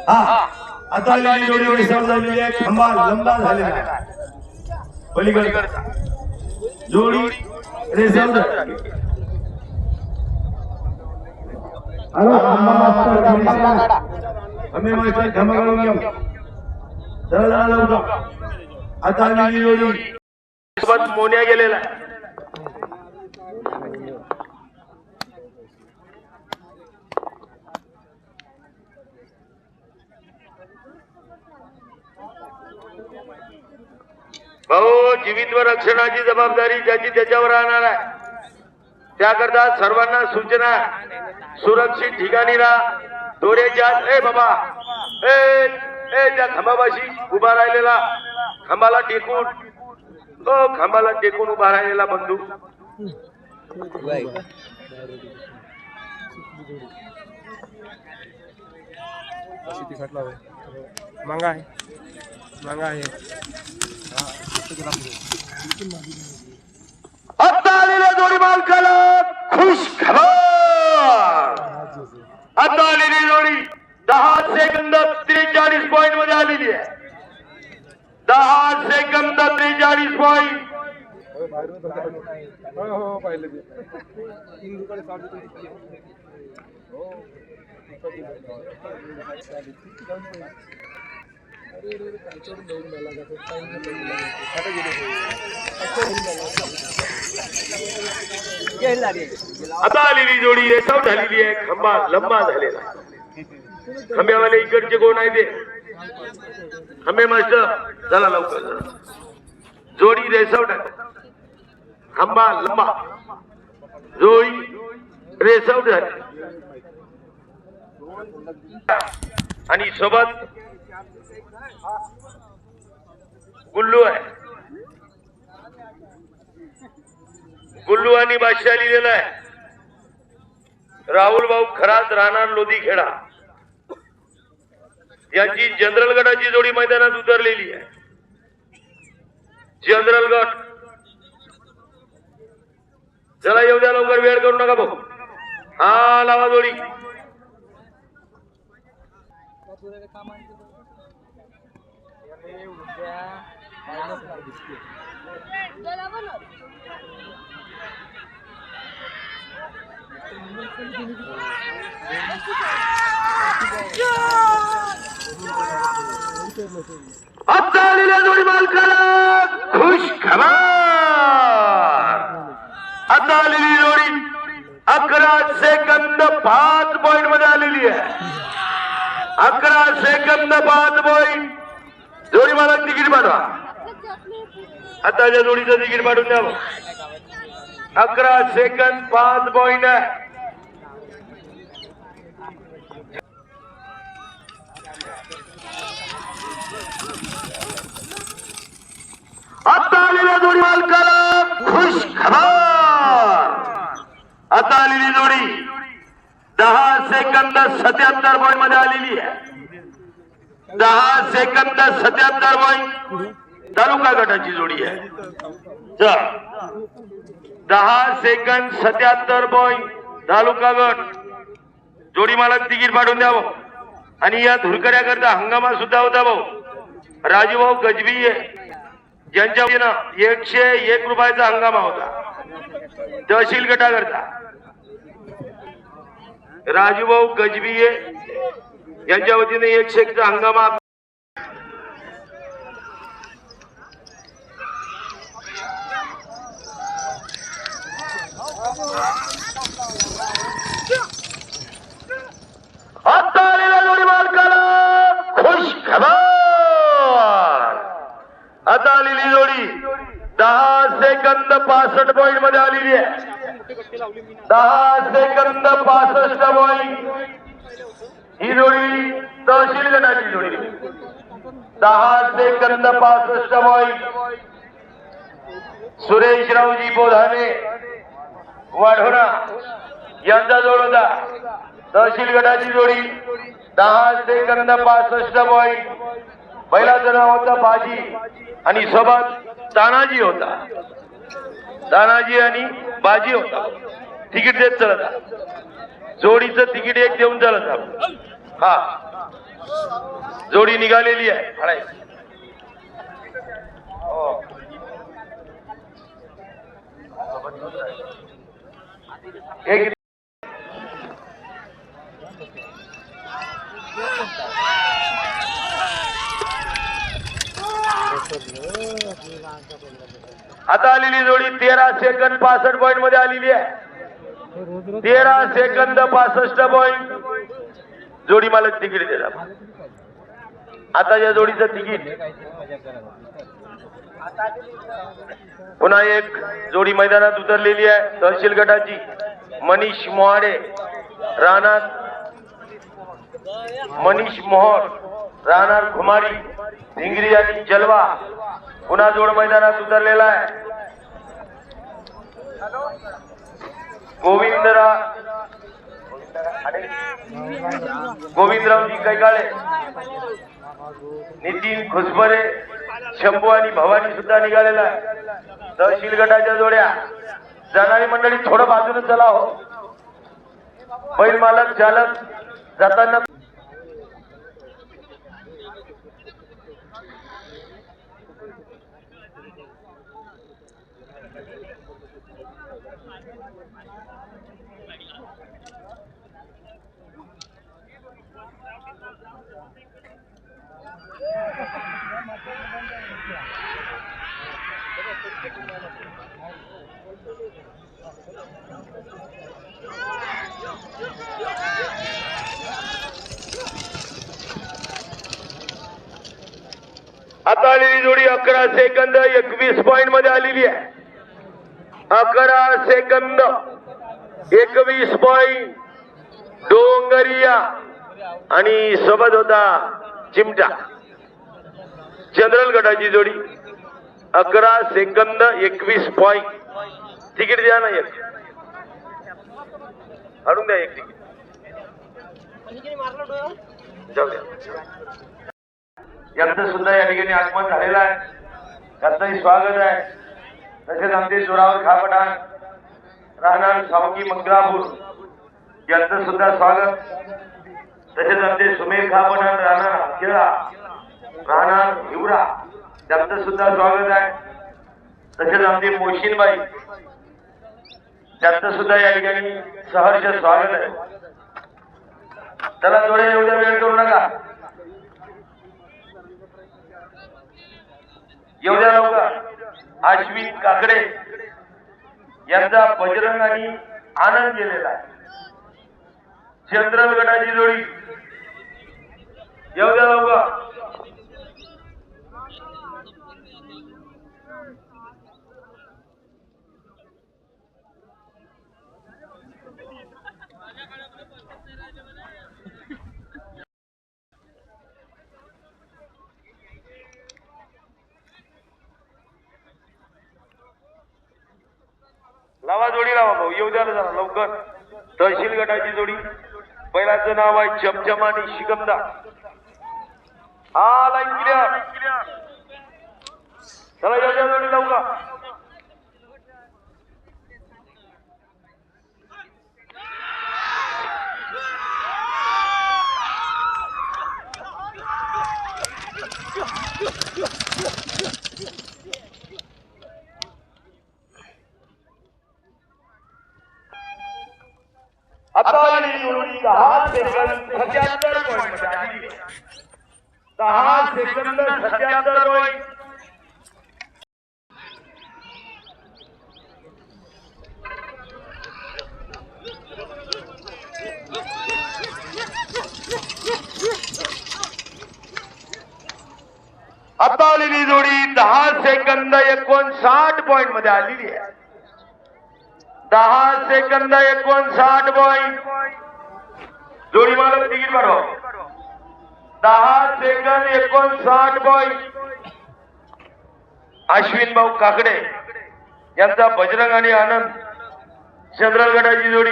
हा आता जोडी समजलेली आहे खंबा लंबा झालेला आहे पलीकडचा जोडी रेसम हॅलो खंबा मास्टर खंबा काढा आम्ही मास्टर खंबा काढून घेऊ चला लवकर आता आली जोडी सोबत मोन्या गेलेला भाऊ जीवित व रक्षणाची जबाबदारी ज्याची त्याच्यावर राहणार आहे त्याकरता सर्वांना सूचना सुरक्षित ठिकाणी राहा दोऱ्याच्या ए बाबा ए त्या खांबापाशी उभा राहिलेला खांबाला टेकून खांबाला टेकून उभा राहिलेला बंधू मांगा आहे मांगा आहे आता आलेल्या जोडी मालकाला खुश खबर आता आलेली जोडी 10 सेकंद 43 पॉइंट मध्ये आलेली आहे 10 सेकंद 43 पॉइंट आता आलेली जोडी रेसाव झालेली आहे खंबा लंबा झालेला खंब्यावाले इकडचे कोण आहे ते खंबे मास्टर चला लवकर जोडी रेसाव टाक खंबा लंबा जोडी रेसाव झाली आणि सोबत गुल्लू आहे गुल्लू आणि बादशाह लिहिलेला आहे राहुल भाऊ खरात राहणार लोधी खेडा यांची जनरल गटाची जोडी मैदानात उतरलेली आहे जनरल गट चला येऊ द्या लवकर वेळ करू नका भाऊ हा लावा जोडी आता आलेल्या जोडी मालकाला खुश खबर आता आलेली जोडी 11 सेकंद 5 पॉइंट मध्ये आलेली आहे 11 सेकंद 5 पॉइंट जोडी मला तिकीट पाठवा आताच्या जोडीचं तिकीट पाठवून द्यावं 11 सेकंद 5 पॉइंट आहे आता आलेल्या जोडी मालकाला खुश खबर आता आलेली जोडी 10 सेकंद 77 पॉइंट मध्ये आलेली आहे 10 सेकंद 77 पॉइंट तालुका गटाची जोडी आहे 10 सेकंद 77 पॉइंट तालुका गट जोडी मला तिकीट पाठवून द्यावं आणि या धुरकऱ्याकरता हंगामा सुद्धा होता भाऊ राजूभाऊ गजबी ज्यांच्या 101 रुपयाचा हंगामा होता तहसील गटाकरता राजूभाऊ गजबी यांच्या वतीने 101 चा हंगामा आता आलेल्या जोडी मालकाला खुश खबर आता आलेली जोडी 10 सेकंद 65 पॉइंट मध्ये आलेली आहे 10 सेकंद 65 पॉइंट ही जोडी तहसील गटाची जोडी 10 सेकंद 65 पॉइंट सुरेशरावजी बोधाने वाढोणा यांचा जोड होता तहसील गटाची जोडी 10 सेकंद 65 पॉइंट पहिलाचं नाव होतं बाजी आणि सोबत तानाजी होता तानाजी आणि बाजी होता तिकीट देत चलत जोडीचं तिकीट एक देऊन चलत हा जोडी निघालेली आहे. हळाय. हो. एक आता आलेली जोडी 13 सेकंद 65 पॉइंट मध्ये आलेली आहे. 13 सेकंद 65 पॉइंट. जोडी मालक तिकीट देतात. आता या जोडीचं तिकीट पुन्हा एक जोडी मैदानात उतरलेली आहे. तहसील गटाची मनीष मोहाडे राहणार मनीष मोहोळ राहणार घुमारी भिंगरी आणि जलवा पुन्हा जोड मैदानात उतरलेला आहे. गोविंदरावजी कैकाळे नितीन खुसबरे शंभू आणि भवानी सुद्धा निघालेला आहे. तहसील गटाच्या जोड्या जाणारी मंडळी थोडं बाजूने चला हो. बैल मालक चालक जाताना आता आलेली जोडी 11 सेकंद 21 पॉइंट मध्ये आलेली आहे. 11 सेकंद 21 पॉइंट. डोंगरिया आणि सोबत होता चिमटा. जनरल गटाची जोडी 11 सेकंद 21 पॉइंट. तिकीट द्या ना एक. आणून द्या एक तिकीट. जाऊ द्या. यांचं सुद्धा या ठिकाणी आगमन झालेलं आहे. त्यांचंही स्वागत आहे. तसेच आमचे जोरावर खापठाण राहणार सावंगी मंगळापूर यांचं सुद्धा स्वागत. तसेच आमचे सुमेर खापठाण राहणार केळा राहणार हिवरा त्यांचं सुद्धा स्वागत आहे. तसेच आमचे मोशीनबाई त्यांचं सुद्धा या ठिकाणी सहर्ष स्वागत आहे. त्याला थोडे एवढ्या वेळ करू नका. एवढ्या लवकर अश्विन काकडे यांचा बजरंग आणि आनंद गेलेला आहे. चंद्रल गटाची जोडी एवढ्या लवकर लावा जोडी लावा भाऊ. येऊ द्या जरा लवकर. तहसील गटाची जोडी पहिल्याचं नाव आहे चमचम आणि शिकमदा. हा लाईन क्लिअर. चला येऊ द्या जोडी लवकर. आता आलेली जोडी 10 सेकंद 77 पॉइंट मध्ये आलेली आहे. 10 सेकंद 77 पॉइंट. आता आलेली जोडी 10 सेकंद 59 पॉइंट मध्ये आलेली आहे. 10 सेकंद 59 पॉइंट. जोडी मालक तिकीट पाठवा. 10 सेकंद 59 पॉइंट. अश्विन भाऊ काकडे यांचा बजरंग आणि आनंद चंद्रल गटाची जोडी